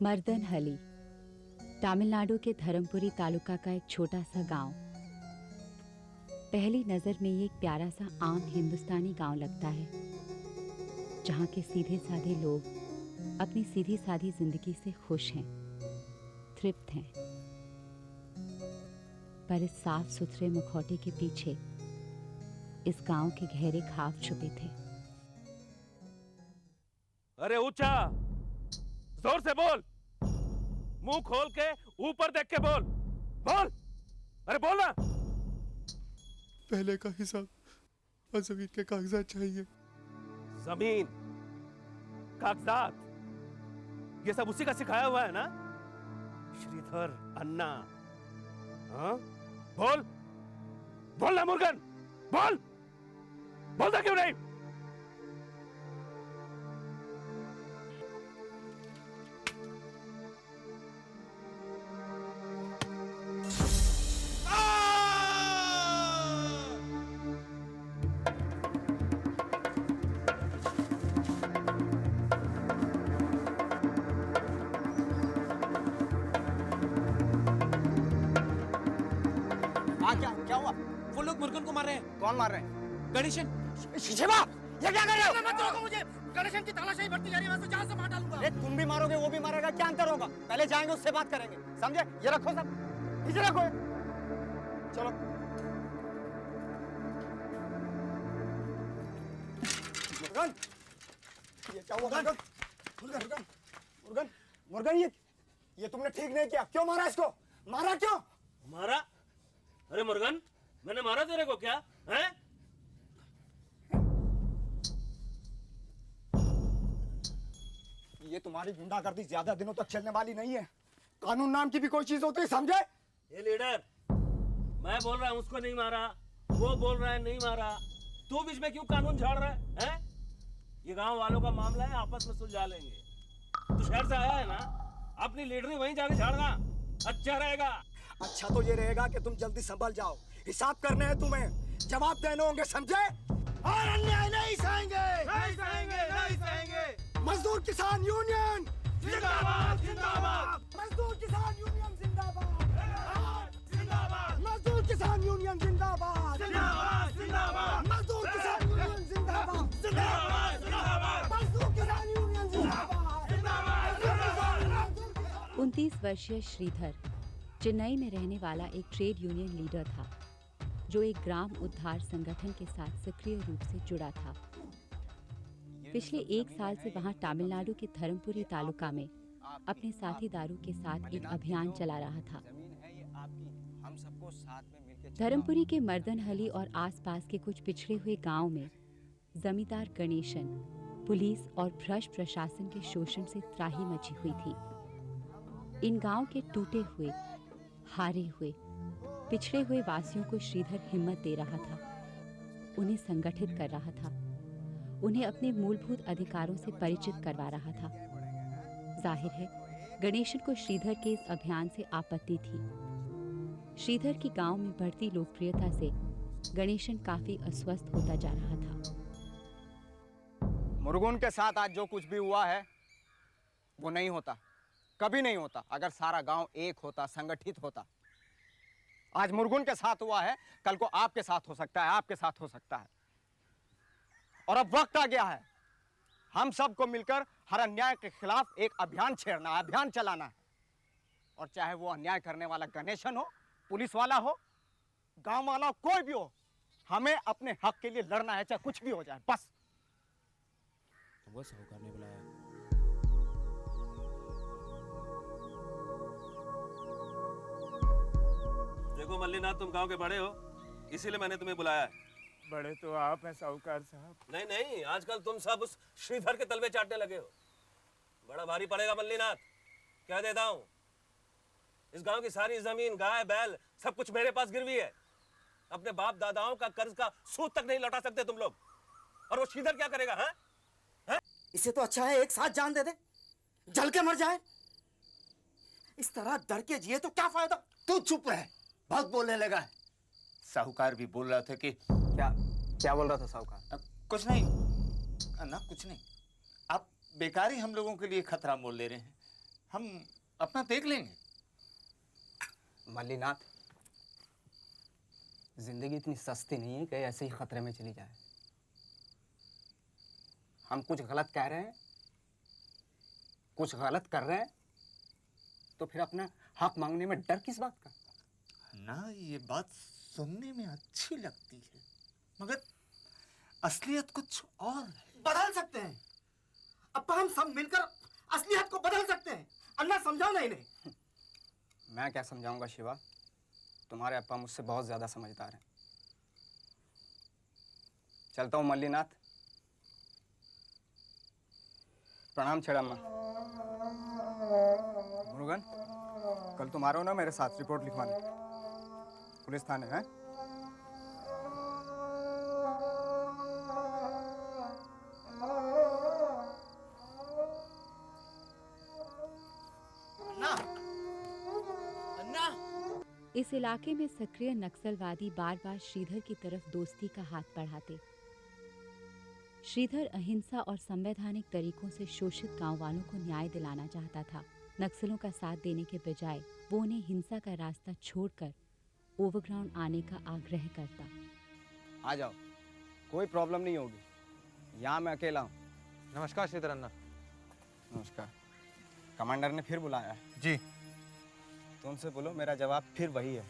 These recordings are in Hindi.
मर्दनहली तमिलनाडु के धर्मपुरी तालुका का एक छोटा सा गांव। पहली नज़र में ये एक प्यारा सा आम हिंदुस्तानी गांव लगता है, जहाँ के सीधे साधे लोग अपनी सीधी साधी जिंदगी से खुश हैं, तृप्त हैं। पर इस साफ सुथरे मुखौटे के पीछे इस गांव के गहरे खाब छुपे थे। अरे ऊंचा जोर से बोल, मुंह खोल के ऊपर देख के बोल, बोल, अरे बोल ना। पहले का हिसाब और जमीन के कागजात चाहिए। जमीन, कागजात, ये सब उसी का सिखाया हुआ है ना, श्रीधर अन्ना। हाँ बोल, बोल ना मुर्गन, बोल, बोलता क्यों नहीं? क्या हुआ? वो लोग मुर्गन को मार रहे हैं। कौन मार रहे हैं? गणेशन। शिवा, ये क्या कर रहे हो? मत रोको मुझे। गणेशन की तलाशी बढ़ती जा रही है, मैं तो जान से मार डालूंगा। अरे तुम भी मारोगे, वो भी मारेगा, क्या अंतर होगा? पहले जाएंगे, उससे बात करेंगे, समझे? ये रखो सब, नीचे रखो। चलो। मुर्गन, ये क्या हुआ? मुर्गन, मुर्गन, मुर्गन, मुर्गन, ये तुमने ठीक नहीं किया। क्यों मारा इसको? मारा क्यों? मारा? अरे मुर्गन, मैंने मारा तेरे को क्या है? ये तुम्हारी गुंडागर्दी ज्यादा दिनों तक चलने वाली नहीं है। कानून नाम की भी कोई चीज होती है, समझे? ये लीडर, मैं बोल रहा हूँ उसको नहीं मारा, वो बोल रहा है नहीं मारा, तू बीच में क्यों कानून झाड़ रहा है? ये गांव वालों का मामला है, आपस में सुलझा लेंगे। तू शहर से आया है ना, अपनी लीडरी वहीं जाके झाड़ना अच्छा रहेगा। अच्छा तो ये रहेगा कि तुम जल्दी संभल जाओ, हिसाब करने हैं तुम्हें, जवाब देने होंगे, समझे? और अन्याय नहीं सहेंगे, नहीं सहेंगे, नहीं सहेंगे। मजदूर किसान यूनियन जिंदाबाद, जिंदाबाद, मजदूर किसान यूनियन जिंदाबाद, जिंदाबाद, मजदूर किसान यूनियन जिंदाबाद, जिंदाबाद, जिंदाबाद, मजदूर किसान यूनियन जिंदाबाद, जिंदाबाद, जिंदाबाद, मजदूर किसान यूनियन जिंदाबाद, जिंदाबाद। 29 वर्षीय श्रीधर चेन्नई में रहने वाला एक ट्रेड यूनियन लीडर था, जो एक ग्राम उद्धार संगठन के साथ सक्रिय रूप से जुड़ा था। पिछले 1 साल से वहां तमिलनाडु के धर्मपुरी तालुका में अपने साथीदारों के साथ एक अभियान चला रहा था। धर्मपुरी के मर्दनहली और आसपास के कुछ पिछड़े हुए गांव में जमींदार गणेशन, पुलिस और भ्रष्ट प्रशासन के शोषण से त्राही मची हुई थी। इन गांव के टूटे हुए, हारे हुए, पिछड़े हुए वासियों को श्रीधर हिम्मत दे रहा था, उन्हें संगठित कर रहा था, उन्हें अपने मूलभूत अधिकारों से परिचित करवा रहा था। जाहिर है, गणेशन को श्रीधर के इस अभियान से आपत्ति थी। श्रीधर की गांव में बढ़ती लोकप्रियता से गणेशन काफी अस्वस्थ होता जा रहा था। मुर्गन के साथ आज जो कुछ भी हुआ है वो नहीं होता, कभी नहीं होता, अगर सारा गांव एक होता, संगठित होता। आज मुर्गन के साथ हुआ है, कल को आपके साथ हो सकता है, आपके साथ हो सकता है। और अब वक्त आ गया है, हम सबको मिलकर हर अन्याय के खिलाफ एक अभियान छेड़ना है, अभियान चलाना है। और चाहे वो अन्याय करने वाला गणेशन हो, पुलिस वाला हो, गांव वाला हो, कोई भी हो, हमें अपने हक के लिए लड़ना है, चाहे कुछ भी हो जाए, बस। वो साहूकार ने बुलाया। देखो मल्लीनाथ, तुम गांव के बड़े हो, इसीलिए मैंने तुम्हें बुलाया है। बड़े तो आप हैं साहूकार साहब। नहीं नहीं, आजकल तुम सब उस श्रीधर के तलवे चाटने लगे हो। बड़ा भारी पड़ेगा मल्लीनाथ, कह देता हूँ। इस गांव की सारी जमीन, गाय बैल, सब कुछ मेरे पास गिरवी है। अपने बाप दादाओं का कर्ज का सूद तक नहीं लौटा सकते तुम लोग। और वो श्रीधर क्या करेगा? हैं? इससे तो अच्छा है एक साथ जान दे दे, जल के मर जाए। इस तरह डर के जिए तो क्या फायदा? तू चुप रहे, बहुत बोलने लगा है। साहूकार भी बोल रहा था कि क्या बोल रहा था साहूकार? कुछ नहीं ना, कुछ नहीं। आप बेकार ही हम लोगों के लिए खतरा मोल ले रहे हैं। हम अपना देख लेंगे। मल्लीनाथ, जिंदगी इतनी सस्ती नहीं है कि ऐसे ही खतरे में चली जाए। हम कुछ गलत कह रहे हैं, कुछ गलत कर रहे हैं, तो फिर अपना हक मांगने में डर किस बात का? ना, ये बात सुनने में अच्छी लगती है, मगर असलियत कुछ और है। बदल सकते हैं अप्पा, हम सब मिलकर असलियत को बदल सकते हैं। अन्ना समझाओ ना इन्हें। मैं क्या समझाऊंगा शिवा, तुम्हारे अप्पा मुझसे बहुत ज्यादा समझदार हैं। चलता हूँ मल्लीनाथ। प्रणाम छड़म्मा। मुरुगन, कल तुम आ रहे हो ना मेरे साथ रिपोर्ट लिखवाने पुलिस थाने? हैं? अन्ना, अन्ना, इस इलाके में सक्रिय नक्सलवादी बार बार श्रीधर की तरफ दोस्ती का हाथ बढ़ाते। श्रीधर अहिंसा और संवैधानिक तरीकों से शोषित गांव वालों को न्याय दिलाना चाहता था। नक्सलों का साथ देने के बजाय वो उन्हें हिंसा का रास्ता छोड़कर ओवरग्राउंड आने का आग्रह करता। आ जाओ, कोई प्रॉब्लम नहीं होगी। यहाँ मैं अकेला हूँ। नमस्कार श्रीधर अन्ना। नमस्कार। कमांडर ने फिर बुलाया है। जी। तुमसे बोलो मेरा जवाब फिर वही है।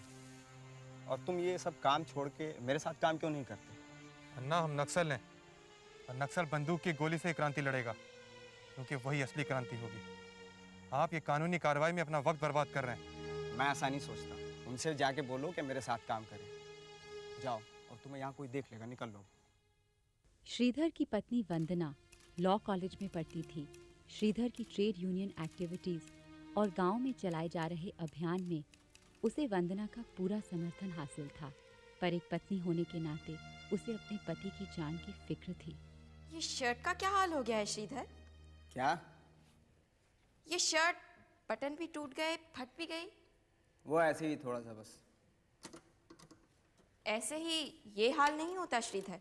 और तुम ये सब काम छोड़ के मेरे साथ काम क्यों नहीं करते? अन्ना, हम नक्सल हैं और नक्सल बंदूक की गोली से क्रांति लड़ेगा, क्योंकि वही असली क्रांति होगी। आप ये कानूनी कार्रवाई में अपना वक्त बर्बाद कर रहे हैं। मैं ऐसा नहीं सोचता। उनसे जाके बोलो कि मेरे साथ काम करें। जाओ, और तुम्हें यहाँ कोई देख लेगा, निकल लो। श्रीधर की पत्नी वंदना लॉ कॉलेज में पढ़ती थी। श्रीधर की ट्रेड यूनियन एक्टिविटीज और गांव में चलाए जा रहे अभियान में उसे वंदना का पूरा समर्थन हासिल था, पर एक पत्नी होने के नाते उसे अपने पति की जान की फिक्र थी। ये शर्ट का क्या हाल हो गया है श्रीधर? क्या? ये शर्ट बटन भी टूट गए, फट भी गई। वो ऐसे ही थोड़ा सा बस। ऐसे ही ये हाल नहीं होता श्रीधर।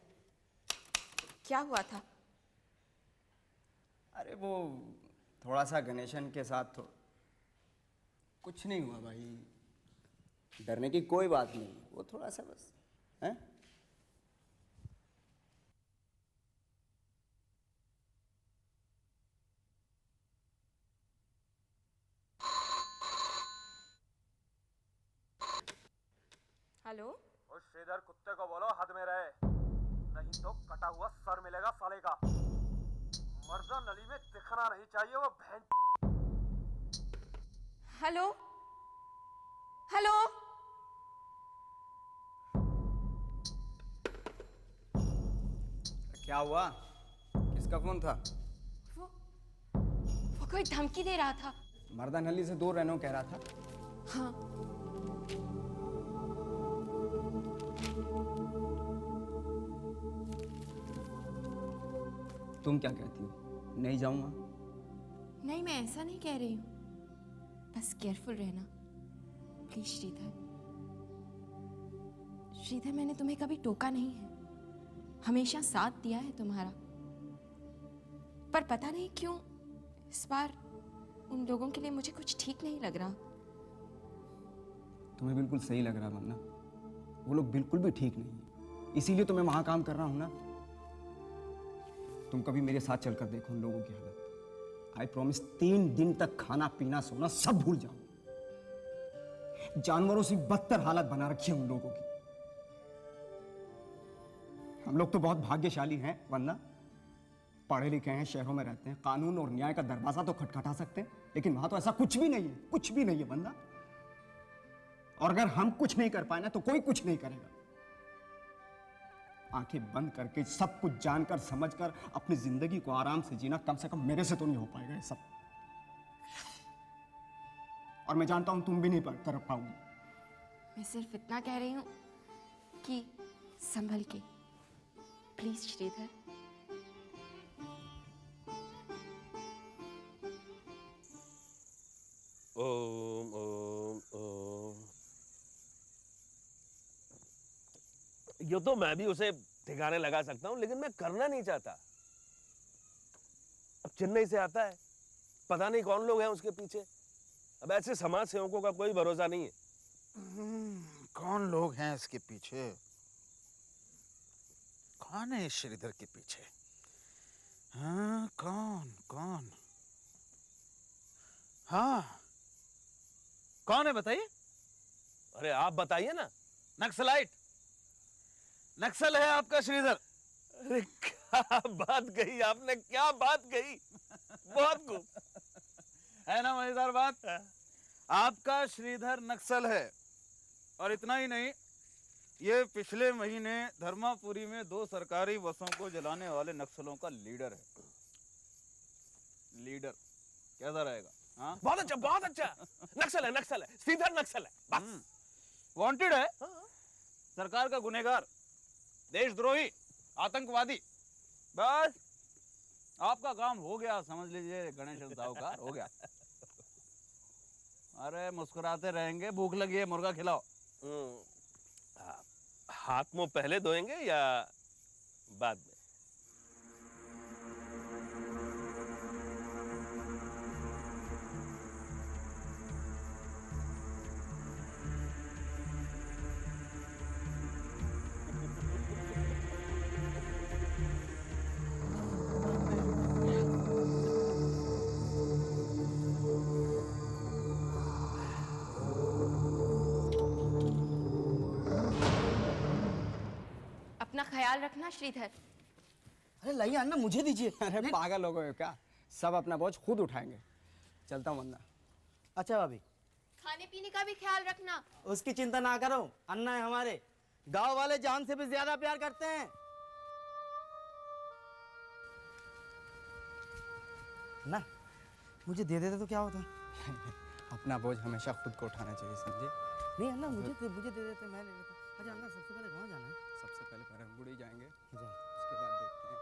क्या हुआ था? अरे वो थोड़ा सा गणेशन के साथ तो कुछ नहीं हुआ भाई। डरने की कोई बात नहीं, वो थोड़ा सा बस है। हेलो, उस श्रीधर कुत्ते को बोलो हद में रहे, नहीं तो कटा हुआ सर मिलेगा साले का। मर्दा नली में दिखना नहीं चाहिए वो बहन। Hello, hello. क्या हुआ? किसका फोन था? वो कोई धमकी दे रहा था। मर्दा नली से दूर रहने को कह रहा था। हाँ। तुम क्या कहती हो? नहीं जाऊंगा? नहीं, मैं ऐसा नहीं कह रही हूँ। बस केयरफुल रहना प्लीज श्रीधर। श्रीधर, मैंने तुम्हें कभी टोका नहीं है, हमेशा साथ दिया है तुम्हारा। पर पता नहीं क्यों इस बार उन लोगों के लिए मुझे कुछ ठीक नहीं लग रहा। तुम्हें बिल्कुल सही लग रहा वरना वो लोग बिल्कुल भी ठीक नहीं है, इसीलिए तो मैं वहां काम कर रहा हूं ना। तुम कभी मेरे साथ चलकर देखो उन लोगों की हालत। आई प्रॉमिस 3 दिन तक खाना पीना सोना सब भूल जाओ। जानवरों से बदतर हालत बना रखी है उन लोगों की। हम लोग तो बहुत भाग्यशाली हैं वरना, पढ़े लिखे हैं, शहरों में रहते हैं, कानून और न्याय का दरवाजा तो खटखटा सकते हैं, लेकिन वहां तो ऐसा कुछ भी नहीं है, कुछ भी नहीं है वरना। और अगर हम कुछ नहीं कर पाए ना तो कोई कुछ नहीं करेगा। आंखें बंद करके सब कुछ जानकर समझकर अपनी जिंदगी को आराम से जीना कम से कम मेरे से तो नहीं हो पाएगा ये सब। और मैं जानता हूं तुम भी नहीं कर पाओगी। मैं सिर्फ इतना कह रही हूँ कि संभल के प्लीज श्रीधर। ओम ओम ओम। ये तो मैं भी उसे ठिकाने लगा सकता हूं, लेकिन मैं करना नहीं चाहता। अब चेन्नई से आता है, पता नहीं कौन लोग हैं उसके पीछे। अब ऐसे समाज सेवकों का कोई भरोसा नहीं है। कौन लोग हैं इसके पीछे? कौन है इस श्रीधर के पीछे? हाँ, कौन कौन? हाँ, कौन है बताइए? अरे आप बताइए ना। नक्सलाइट, नक्सल है आपका श्रीधर। अरे क्या बात कही आपने, क्या बात कही। बहुत खूब। है ना मजेदार बात? आपका श्रीधर नक्सल है। और इतना ही नहीं, ये पिछले महीने धर्मापुरी में 2 सरकारी बसों को जलाने वाले नक्सलों का लीडर है। लीडर कैसा रहेगा? हाँ, बहुत अच्छा, बहुत अच्छा। नक्सल है, नक्सल है, श्रीधर नक्सल है, बस। वांटेड है, सरकार का गुनहगार, देशद्रोही, आतंकवादी। बस आपका काम हो गया, समझ लीजिए गणेश साहूकार, हो गया। अरे मुस्कुराते रहेंगे, भूख लगी है, मुर्गा खिलाओ। हाथ मुंह पहले धोएंगे या बाद में? अपना ख्याल रखना श्रीधर। अरे लाइए अन्ना, मुझे दीजिए। अरे पागल हो गए क्या? सब अपना बोझ खुद उठाएंगे। चलता हूँ वरना। अच्छा भाभी, खाने पीने का भी ख्याल रखना। उसकी चिंता ना करो, अन्ना है हमारे। गांव वाले जान से भी ज्यादा प्यार करते हैं। ना मुझे दे देते तो क्या होता? अपना बोझ हमेशा खुद को उठाना चाहिए, समझे? नहीं अन्ना, मुझे दे देते, मैं ले लेता। अच्छा अन्ना, सबसे पहले कहाँ जाना है? सबसे पहले परमगुड़ी जाएंगे, जा। उसके बाद देखते हैं।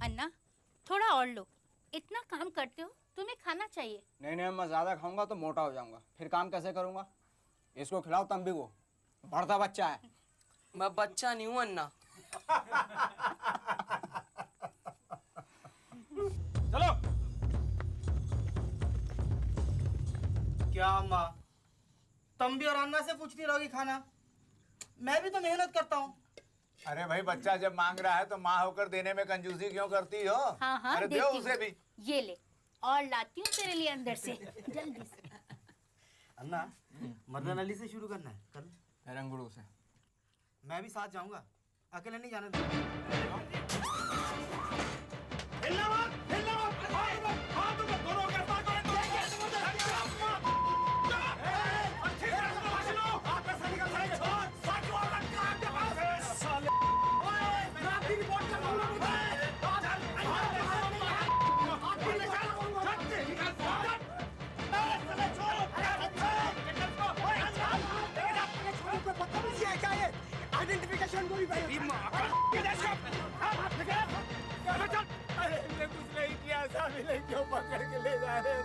अन्ना, थोड़ा और लो। इतना काम करते हो, तुम्हें खाना चाहिए। नहीं नहीं, मैं ज्यादा खाऊंगा तो मोटा हो जाऊंगा, फिर काम कैसे करूंगा? इसको खिलाओ तंबी को, बढ़ता बच्चा है। मैं बच्चा नहीं हूँ अन्ना। चलो। क्या अम्मा, तुम भी और अन्ना से पूछती रहोगी खाना? मैं भी तो मेहनत करता हूँ। अरे भाई, बच्चा जब मांग रहा है तो माँ होकर देने में कंजूसी क्यों करती हो? हाँ हाँ, अरे दो देती उसे हूँ। भी। ये ले, और लाती हूँ तेरे लिए अंदर से, जल्दी से। अन्ना, मर्दन अली से शुरू करना है कल। रंगड़ू से। मैं भी साथ जाऊंगा, अकेले नहीं जाने दूंगा। हिलना मत, हिलना मत, हाथ ऊपर, दोनों के साथ अच्छी तरह से समझ लो। आप ऐसा निकल जाएंगे। सच बोल रखा है आपके पास। साले, ओए, मैं आपकी रिपोर्ट कर दूंगा मुझे। आइडेंटिफिकेशन कोई नहीं। हमने कुछ नहीं किया, साहब ने क्यों पकड़ के ले जा रहे हैं?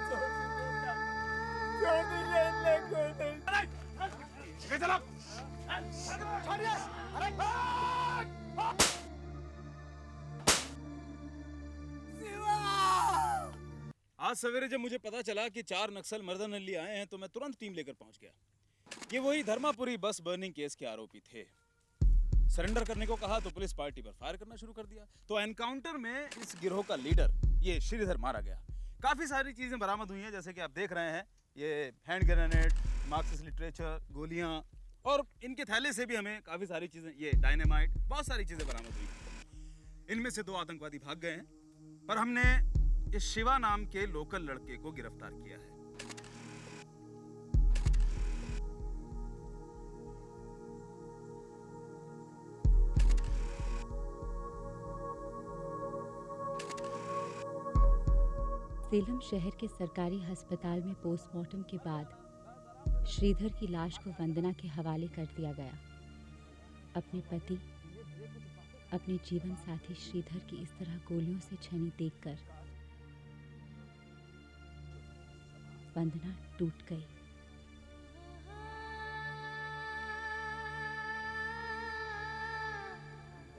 आज सवेरे जब मुझे पता चला कि 4 नक्सल मर्दन अली आए हैं तो मैं तुरंत टीम लेकर पहुंच गया। ये वही धर्मापुरी बस बर्निंग केस के आरोपी थे। सरेंडर करने को कहा तो पुलिस पार्टी पर फायर करना शुरू कर दिया। तो एनकाउंटर में इस गिरोह का लीडर ये श्रीधर मारा गया। काफी सारी चीजें बरामद हुई हैं, जैसे कि आप देख रहे हैं, ये हैंड ग्रेनेड, मार्क्सिस्ट लिटरेचर, गोलियां, और इनके थैले से भी हमें काफी सारी चीजें, ये डायनेमाइट, बहुत सारी चीजें बरामद हुई। इनमें से 2 आतंकवादी भाग गए हैं, पर हमने इस शिवा नाम के लोकल लड़के को गिरफ्तार किया है। सेलम शहर के सरकारी अस्पताल में पोस्टमार्टम के बाद श्रीधर की लाश को वंदना के हवाले कर दिया गया। अपने पति, अपने जीवन साथी श्रीधर की इस तरह गोलियों से छनी देखकर वंदना टूट गई।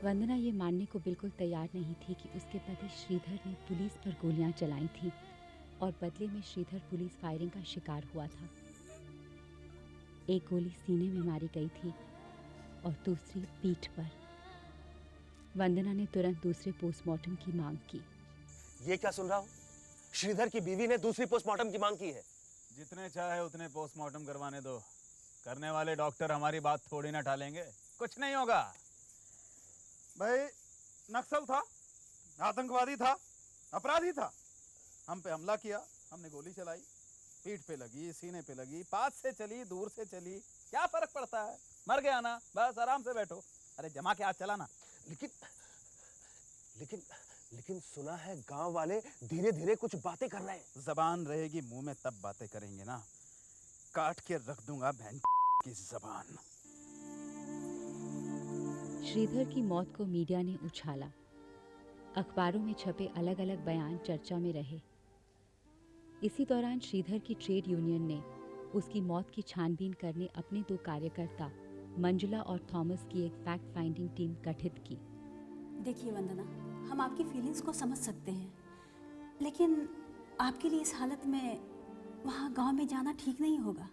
वंदना ये मानने को बिल्कुल तैयार नहीं थी कि उसके पति श्रीधर ने पुलिस पर गोलियां चलाई थीं और बदले में श्रीधर पुलिस फायरिंग का शिकार हुआ था। एक गोली सीने में मारी गई थी और दूसरी पीठ पर। वंदना ने तुरंत दूसरे पोस्टमार्टम की मांग की। ये क्या सुन रहा हूँ? श्रीधर की बीवी ने दूसरी पोस्टमार्टम की मांग की है। जितने चाहे उतने पोस्टमार्टम करवाने दो, करने वाले डॉक्टर हमारी बात थोड़ी ना टालेंगे। कुछ नहीं होगा। भाई नक्सल था, आतंकवादी था, अपराधी था, हम पे हमला किया, हमने गोली चलाई, पीठ पे लगी, सीने पे लगी, पास से चली, दूर से चली, क्या फर्क पड़ता है? मर गया ना, बस आराम से बैठो। अरे जमा के हाथ चला ना। लेकिन लेकिन लेकिन सुना है गांव वाले धीरे धीरे कुछ बातें कर रहे हैं। जबान रहेगी मुंह में तब बातें करेंगे ना, काट के रख दूंगा बहन की जबान। श्रीधर की मौत को मीडिया ने उछाला। अखबारों में छपे अलग अलग बयान चर्चा में रहे। इसी दौरान श्रीधर की ट्रेड यूनियन ने उसकी मौत की छानबीन करने अपने 2 कार्यकर्ता मंजुला और थॉमस की एक फैक्ट फाइंडिंग टीम गठित की। देखिए वंदना, हम आपकी फीलिंग्स को समझ सकते हैं, लेकिन आपके लिए इस हालत में वहाँ गांव में जाना ठीक नहीं होगा।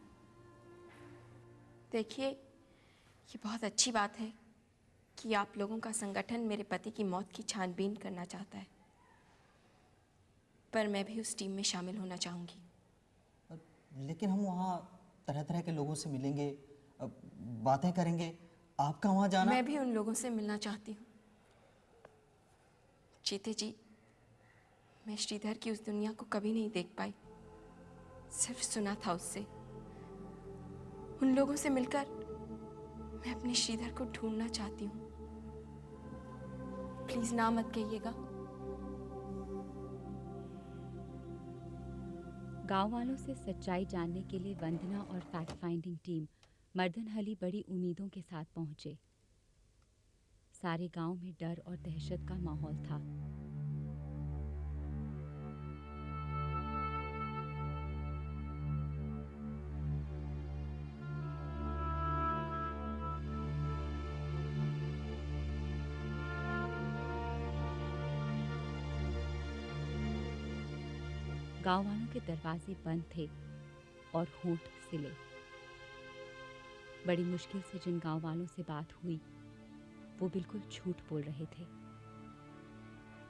देखिए, ये बहुत अच्छी बात है कि आप लोगों का संगठन मेरे पति की मौत की छानबीन करना चाहता है, पर मैं भी उस टीम में शामिल होना चाहूँगी। लेकिन हम वहाँ तरह तरह के लोगों से मिलेंगे, बातें करेंगे। आपका वहाँ जाना। मैं भी उन लोगों से मिलना चाहती हूँ। चीते जी, मैं श्रीधर की उस दुनिया को कभी नहीं देख पाई, सिर्फ सुना था उससे। उन लोगों से मिलकर मैं अपने श्रीधर को ढूंढना चाहती हूँ। प्लीज ना मत कहिएगा। गांव वालों से सच्चाई जानने के लिए वंदना और फैक्ट फाइंडिंग टीम मर्दनहली बड़ी उम्मीदों के साथ पहुंचे। सारे गांव में डर और दहशत का माहौल था। गांव वालों के दरवाजे बंद थे और होंठ सिले। बड़ी मुश्किल से जिन गांव वालों से बात हुई वो बिल्कुल झूठ बोल रहे थे,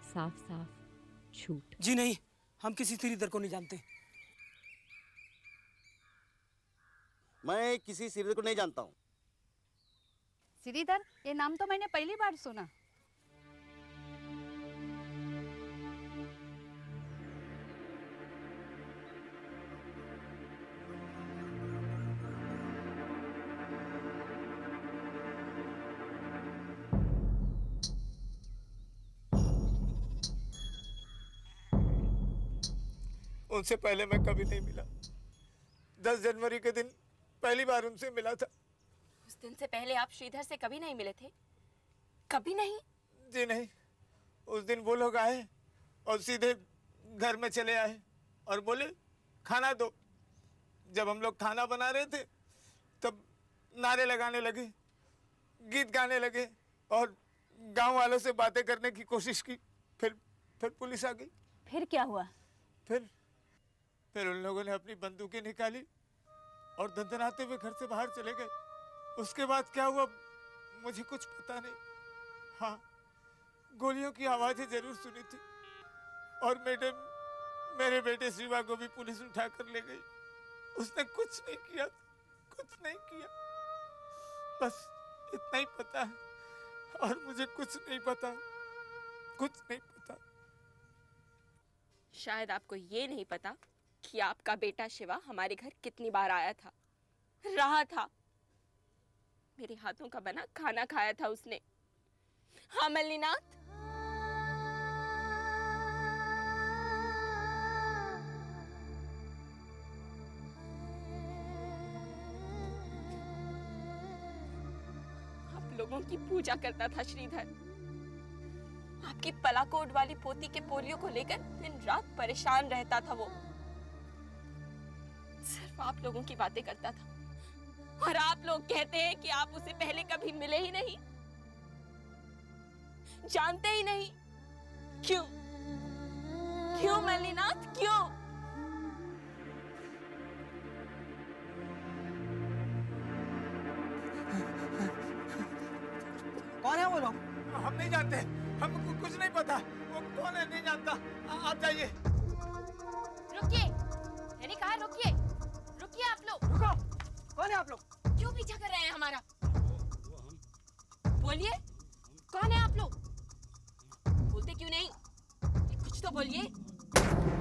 साफ साफ झूठ। जी नहीं, हम किसी श्रीधर को नहीं जानते। मैं किसी श्रीधर को नहीं जानता हूँ। श्रीधर, ये नाम तो मैंने पहली बार सुना। उनसे पहले मैं कभी नहीं मिला। 10 जनवरी के दिन पहली बार उनसे मिला था। उस दिन से पहले आप श्रीधर से कभी नहीं मिले थे? कभी नहीं? जी नहीं। उस दिन वो लोग आए और सीधे घर में चले आए और बोले खाना दो। जब हम लोग खाना बना रहे थे तब नारे लगाने लगे, गीत गाने लगे और गांव वालों से बातें करने की कोशिश की। फिर पुलिस आ गई। फिर क्या हुआ? फिर उन लोगों ने अपनी बंदूकें निकाली और दंदनाते हुए घर से बाहर चले गए। उसके बाद क्या हुआ मुझे कुछ पता नहीं। हाँ, गोलियों की आवाजें जरूर सुनी थी और मैडम मेरे बेटे शिवा को भी पुलिस उठाकर ले गई। उसने कुछ नहीं किया, कुछ नहीं किया। बस इतना ही पता है और मुझे कुछ नहीं पता, कुछ नहीं पता। शायद आपको ये नहीं पता कि आपका बेटा शिवा हमारे घर कितनी बार आया था, रहा था। मेरे हाथों का बना खाना खाया था उसने। हाँ मल्लीनाथ, आप लोगों की पूजा करता था श्रीधर। आपकी पलाकोट वाली पोती के पोलियो को लेकर दिन रात परेशान रहता था वो। सिर्फ आप लोगों की बातें करता था और आप लोग कहते हैं कि आप उसे पहले कभी मिले ही नहीं। जानते ही नहीं। क्यों क्यों मल्लीनाथ, क्यों? कौन है वो लोग? हम नहीं जानते, हमको कुछ नहीं पता। वो कौन है नहीं जानता। आप जाइए। रुकिए, मैंने कहा रुकिए, रुकिए आप लोग। रुको, कौन है आप लोग? क्यों पीछा कर रहे हैं हमारा? बोलिए, कौन है आप लोग? बोलते क्यों नहीं? कुछ तो बोलिए।